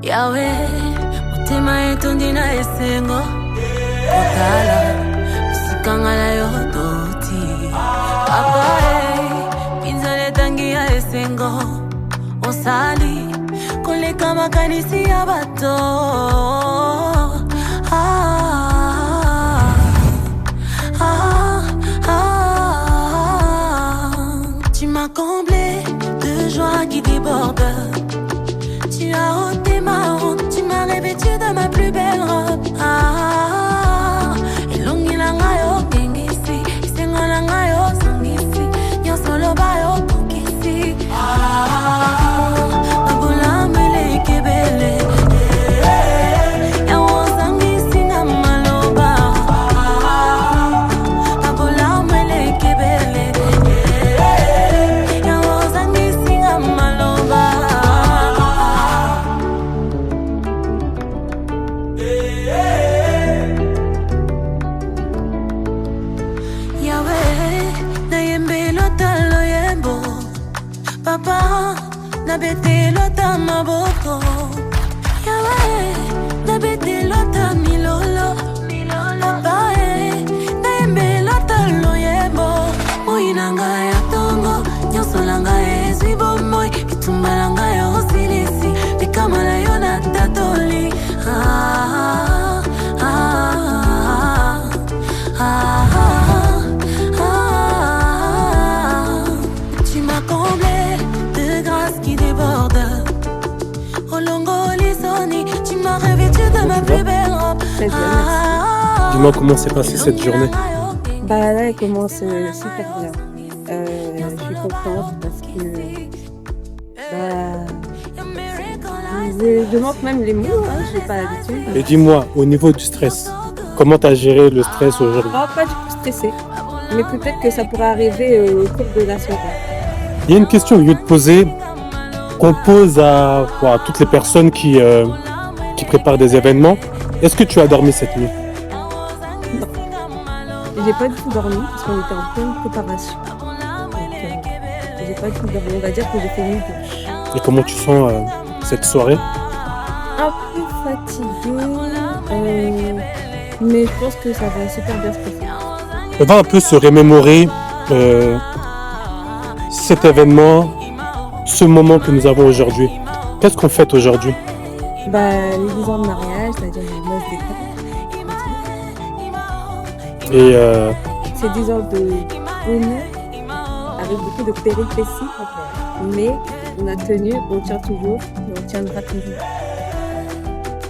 Yahweh, mutima yetu ndina esengo Otala, usikangala yototi Papa pinzale tangi ya esengo Osali, koleka makanisi ya bato Tu m'as comblé de joie qui déborde Tu as ôté ma honte, tu m'as revêtu de ma plus belle robe. Elongi na ngayo gengisi, isengo na ngayo sangisi, nyonso loba yo kokisi. Mabula mele kebele, yawo sangisi na maloba. Mabula mele kebele, yawo sangisi na maloba. Papa, na bete lota maboko Yahweh, na bete lota milolo Papa, na yembe lota loyebo Moinanga ya tongo, nyonso langa ezwi bomoi Kitumba langa ya osilisi, pikamala yo na tatoli Tu m'as comblé de grâce qui déborde. Tu m'as revêtu de ma plus belle robe. Dis-moi comment s'est passée cette journée. Bah là, elle commence super bien. Je suis contente parce que je manque même les mots, hein, je n'ai pas l'habitude. Et dis-moi, au niveau du stress, comment tu as géré le stress aujourd'hui? Pas du tout stressée, mais peut-être que ça pourrait arriver au cours de la soirée. Il y a une question que je vais te poser, qu'on pose à toutes les personnes qui préparent des événements. Est-ce que tu as dormi cette nuit? Non, j'ai pas du tout dormi parce qu'on était en pleine préparation. Donc, j'ai pas du tout dormi. On va dire que j'ai fait nuit blanche. Et comment tu sens cette soirée? Un peu fatiguée, mais je pense que ça va super bien se passer. On va un peu se remémorer cet événement, ce moment que nous avons aujourd'hui. Qu'est-ce qu'on fête aujourd'hui? Les 10 ans de mariage, c'est-à-dire les noces des Et c'est 10 ans de bonheur, avec beaucoup de péripéties, mais on a tenu, on tient toujours, et on tiendra toujours.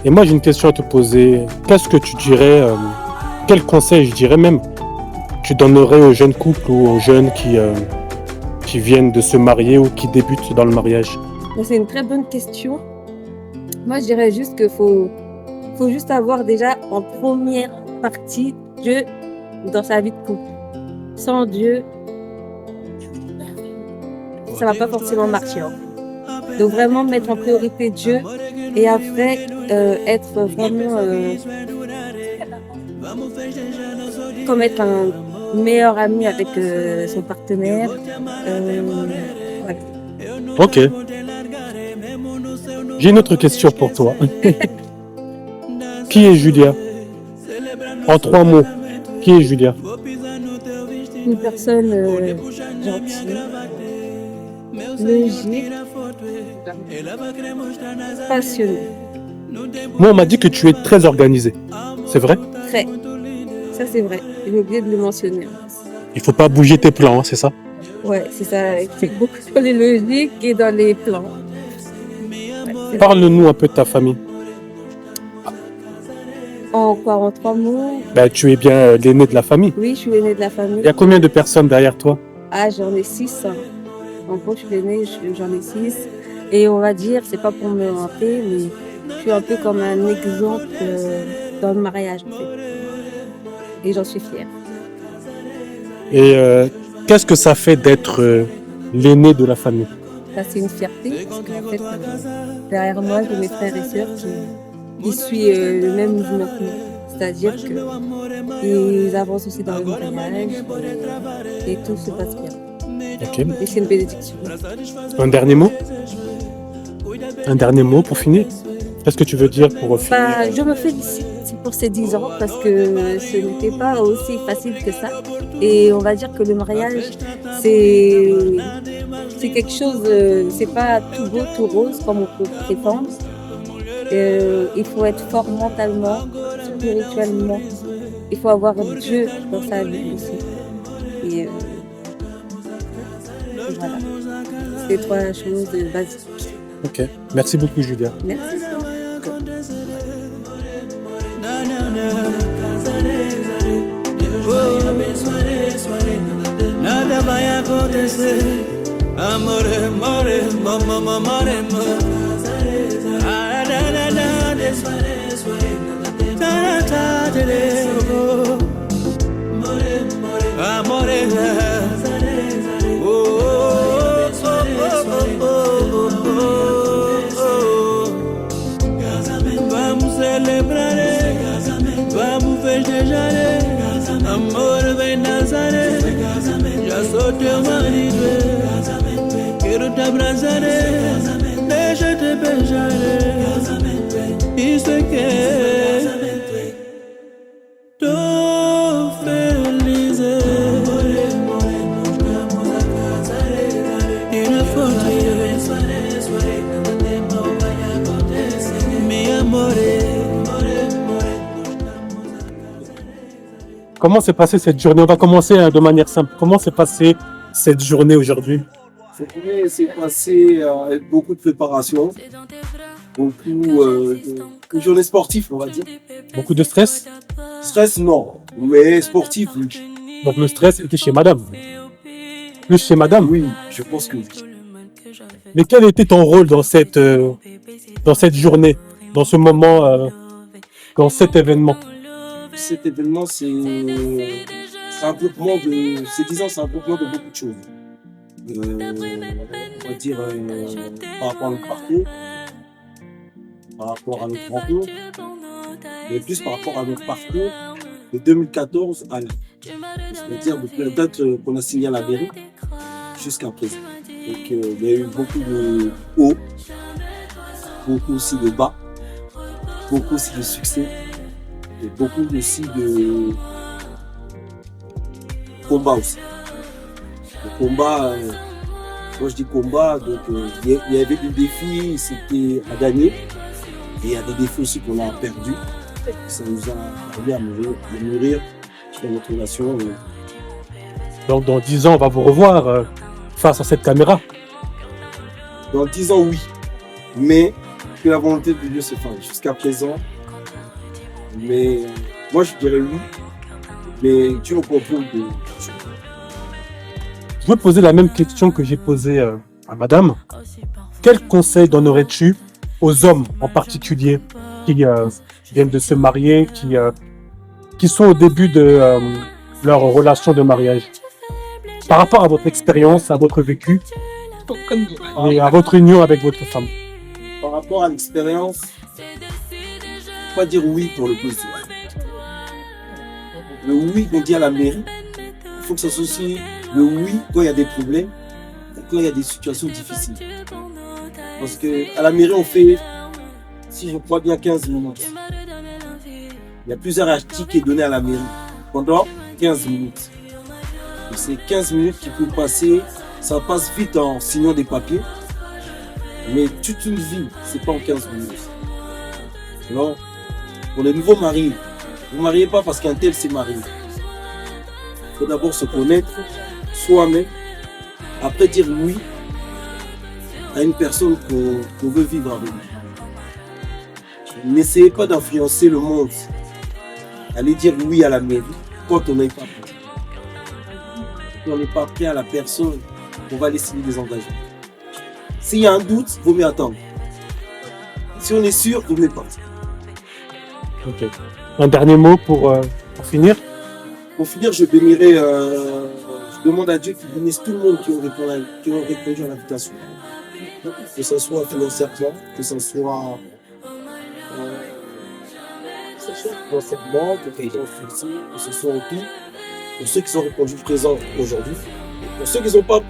Et moi j'ai une question à te poser. Qu'est-ce que tu dirais, quel conseil je dirais même, tu donnerais aux jeunes couples ou aux jeunes qui viennent de se marier ou qui débutent dans le mariage? C'est une très bonne question. Moi, je dirais juste qu'il faut juste avoir déjà en première partie Dieu dans sa vie de couple. Sans Dieu, ça va pas forcément marcher. Donc vraiment mettre en priorité Dieu et après être vraiment comme être un meilleur ami avec son partenaire. Voilà. Ok. J'ai une autre question pour toi. Qui est Julia? En 3 mots, qui est Julia? Une personne gentille, logique, passionnée. Moi, on m'a dit que tu es très organisée. C'est vrai? Très. Ça, c'est vrai. J'ai oublié de le mentionner. Il faut pas bouger tes plans, hein, c'est ça? Ouais, c'est ça. C'est beaucoup dans les logiques et dans les plans. Ouais, Parle-nous un peu de ta famille. en 3 mots? Tu es bien l'aîné de la famille. Oui, je suis l'aînée de la famille. Il y a combien de personnes derrière toi? J'en ai 6. En gros, je suis l'aînée, j'en ai 6. Et on va dire, c'est pas pour me vanter, mais je suis un peu comme un exemple dans le mariage, en fait. Et j'en suis fière. Et qu'est-ce que ça fait d'être l'aîné de la famille? Ça, c'est une fierté, parce qu'en fait, derrière moi, j'ai mes frères et sœurs qui suivent le même mouvement que nous. C'est-à-dire qu'ils avancent aussi dans le mariage et tout se passe bien. Ok. Et c'est une bénédiction. Un dernier mot? Un dernier mot pour finir? Qu'est-ce que tu veux dire pour finir? Je me félicite pour ces 10 ans parce que ce n'était pas aussi facile que ça. Et on va dire que le mariage, c'est quelque chose, c'est pas tout beau, tout rose comme on peut prétendre. Il faut être fort mentalement, spirituellement. Il faut avoir Dieu dans sa vie aussi. Et voilà, c'est 3 choses basiques. Ok, merci beaucoup Julia. Merci. Nada vai acontecer, amore, amore, mama, amore, vamos celebrar, vamos festejar, amor vem Nazaré, já sou teu marido, quero te abraçar, deixa te beijar, isso é que tô feliz, e na fonte, mi amore. Comment s'est passée cette journée? On va commencer de manière simple. Comment s'est passée cette journée aujourd'hui? Cette journée s'est passée avec beaucoup de préparation, beaucoup de journée sportive, on va dire. Beaucoup de stress? Stress, non, mais sportif, oui. Donc le stress était chez madame. Plus chez madame? Oui, je pense que oui. Mais quel était ton rôle dans cette journée, dans ce moment, dans cet événement? Cet événement, c'est un groupement de... Ces 10 ans, c'est un groupement de beaucoup de choses. On va dire par rapport à notre parcours, par rapport à notre rencontre, mais plus par rapport à notre parcours de 2014 à là. C'est-à-dire depuis la date qu'on a signé à la mairie jusqu'à présent. Donc il y a eu beaucoup de hauts, beaucoup aussi de bas, beaucoup aussi de succès et beaucoup aussi de combats aussi. Le combat, moi je dis combat, donc il y avait des défis, c'était à gagner, et il y a des défis aussi qu'on a perdus. Ça nous a aidé à mûrir dans notre relation. Donc dans 10 ans, on va vous revoir face à cette caméra. Dans 10 ans, oui, mais que la volonté de Dieu se fasse jusqu'à présent. Mais moi je dirais oui, mais Dieu au contrôle de Dieu. Je veux poser la même question que j'ai posée à madame. Quel conseil donnerais-tu aux hommes en particulier qui viennent de se marier, qui sont au début de leur relation de mariage? Par rapport à votre expérience, à votre vécu et à votre union avec votre femme. Par rapport à l'expérience, il faut pas dire oui pour le plaisir. Le oui qu'on dit à la mairie, il faut que ça soit aussi le oui quand il y a des problèmes et quand il y a des situations difficiles. Parce qu'à la mairie, on fait, si je crois bien, 15 minutes. Il y a plusieurs articles donnés à la mairie pendant 15 minutes. Et c'est 15 minutes qui peuvent passer, ça passe vite en signant des papiers, mais toute une vie, c'est pas en 15 minutes. Alors, pour les nouveaux mariés, vous ne mariez pas parce qu'un tel s'est marié. Il faut d'abord se connaître soi-même, après dire oui à une personne qu'on veut vivre avec. N'essayez pas d'influencer le monde. Allez dire oui à la mairie quand on n'est pas prêt. Quand on n'est pas prêt à la personne, on va aller signer des engagements. S'il y a un doute, il vaut mieux attendre. Si on est sûr, vous ne pas. Ok. Un dernier mot pour finir? Pour finir, je bénirai, je demande à Dieu qu'il bénisse tout le monde qui ont répondu à l'invitation. Que ce soit financièrement, que ce soit que ce soit au pire, pour ceux qui ont répondu présent aujourd'hui, pour ceux qui n'ont pas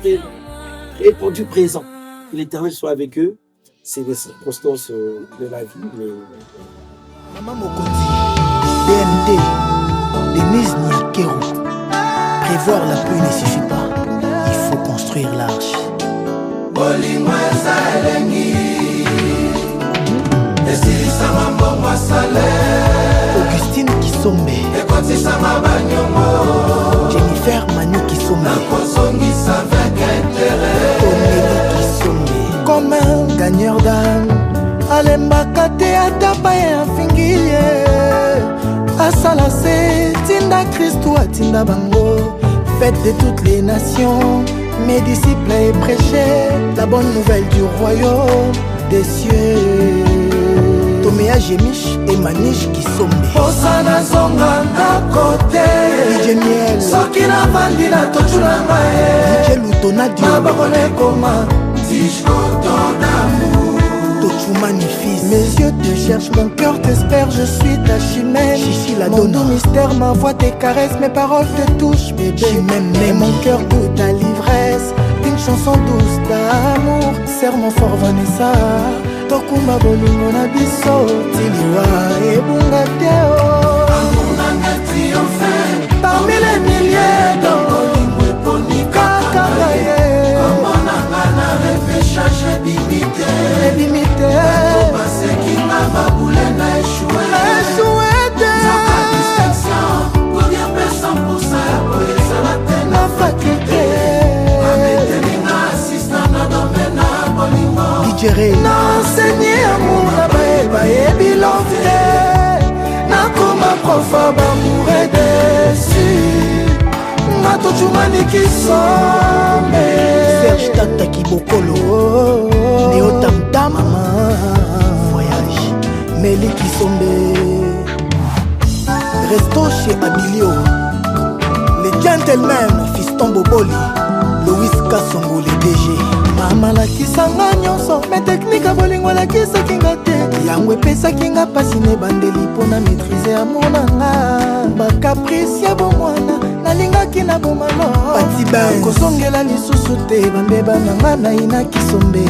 répondu présent, que l'Éternel soit avec eux c'est les circonstances de la vie. Mais... Maman Mokondi, DND, Denise Niakero. Prévoir la pluie ne suffit pas, il faut construire l'arche. Augustine Kisombe, Jennifer Manu Kisombe, Onélie Kisombe. Comme un gagneur d'âme, alembaka te atapa ya fingilie asala se tinda Christo atinda bango. Fête de toutes les nations, mes disciples et prêcher la bonne nouvelle du royaume des cieux. Tomea Jemish et Manish Kisombe. Osana Zonganga côté DJ Miel Soki na bandi na tochulanga DJ Lutona Dio Mabakone Koma Tishko Tonamu Tochumani fils. Mes yeux te cherchent, mon cœur t'espère, je suis ta chimère. Chichi la donne. Mon doux mystère, ma voix tes caresses, mes paroles te touchent, bébé. J'aime mais mon cœur goûte ta l'ivresse. Une chanson douce d'amour, serre-moi fort Vanessa. Tokuma bolingo na biso tiliwa ebunga teo amunanga triomphe parmi les milliers d'olingo eponika kakaye komonanga na repêchage bimite basekinga babule na échoué zoka distinction kolia pe 100% ya koyesala te na faculté ametelinga assistant na domaine na bolingo digere n'enseigné amour na baeba ebilofte nakoma profa bamoure desu ngatochumani Kisombe Serge Tata Kibokolo Neotamtam Voyage Meli Kisombe Resto chez Abilio Les gentlemen Fiston Boboli Louis Kassongo les DG Mama lakisanga nyonso me technique a bolingo lakisaki nga te yango epesaki nga pasi ne bandeli mpona maîtrise amour nanga bacaprice ya bomwana nalingaki na bomano kozongela lisusu te bambeba nanga naina Kisombe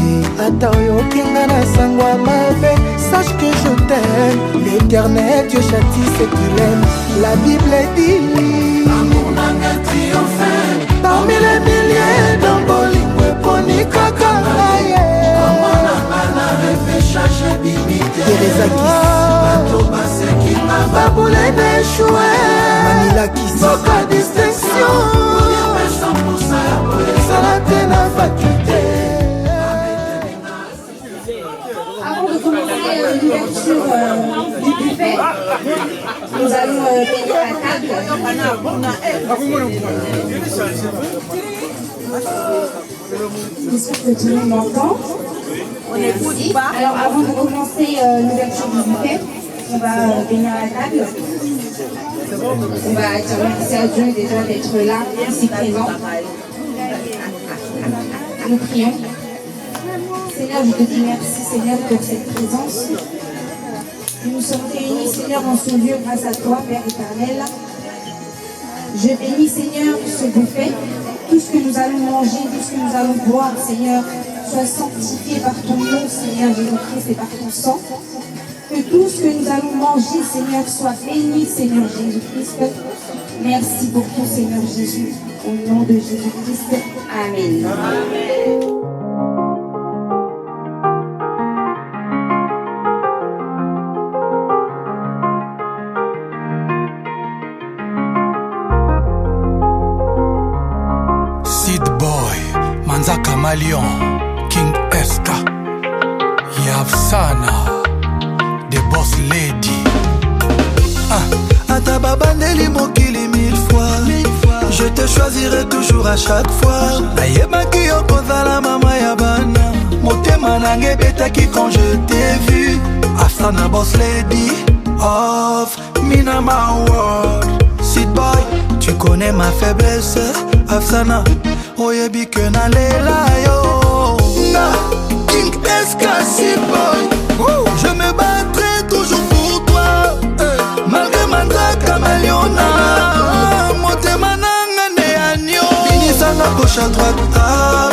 ata oyokinga na sango ya mabe sache que je t'aime l'éternel Dieu châtie ce qu'il aime la Bible dit amour nanga triomphe parmi les milliers d'embolingo eponi kaka ngaye komonanga na repêchage bimite Teresa Kisi bato basekinga babule d'échoué Manila Kisi soka distinction kolia 100% ya koyesala te na faculté. Avant de commencer l'ouverture du buffet, nous allons payer à table. J'espère que tout le monde m'entend. Merci. Alors avant de commencer l'ouverture du buffet, on va venir à la table. On va dire merci à Dieu déjà d'être là, ici présent. Nous prions. Seigneur, je te dis merci Seigneur pour cette présence. Nous nous sommes réunis Seigneur en ce lieu grâce à toi Père éternel. Je bénis Seigneur ce buffet. Tout ce que nous allons manger, tout ce que nous allons boire, Seigneur, soit sanctifié par ton nom, Seigneur Jésus-Christ, et par ton sang. Que tout ce que nous allons manger, Seigneur, soit béni, Seigneur Jésus-Christ. Merci pour tout, Seigneur Jésus. Au nom de Jésus-Christ. Amen. Amen. Kamalion, King Eska, Yavsana, The Boss Lady. Atababandeli mokili 1000 fois. Je te choisirai toujours à chaque fois. Nayebaki yo kozala mama ya bana. Motema nange betaki quand je t'ai vu. Afsana Boss Lady of Minama World. Sit boy, tu connais ma faiblesse. Afsana oyebi que nalela yo na King Eska Sit boy. Je me battrai toujours pour toi malgré Manza Kamaliona. Motema nanga ne anyo. Binisanga gauche à droite.